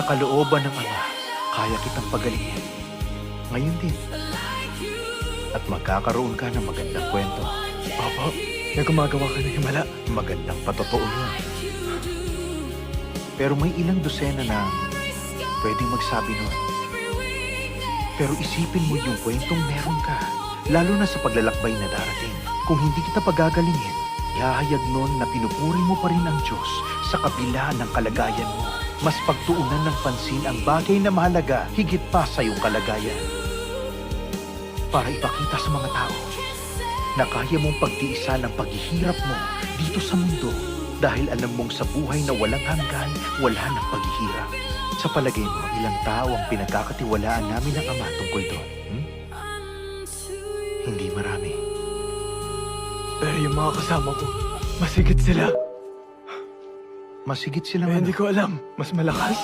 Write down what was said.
Sa kalooban ng Ama, kaya kitang pagalingin. Ngayon din. At magkakaroon ka ng magandang kwento. Papa, may gumagawa ka ng himala. Magandang patotoo yun. Pero may ilang dosena na pwedeng magsabi nun. Pero isipin mo yung kwentong meron ka, lalo na sa paglalakbay na darating. Kung hindi kita pagagalingin, ihahayag nun na pinupuri mo pa rin ang Diyos sa kabila ng kalagayan mo. Mas pagtuunan ng pansin ang bagay na mahalaga higit pa sa iyong kalagayan. Para ipakita sa mga tao na kaya mong pagtiisan ang paghihirap mo dito sa mundo dahil alam mong sa buhay na walang hanggan, wala ng paghihirap. Sa palagay mo, ilang tao ang pinagkakatiwalaan namin ng Ama tungkol doon? Hindi marami. Pero yung mga kasama ko, masigit sila. Masigit silang Hindi ko alam, mas malakas.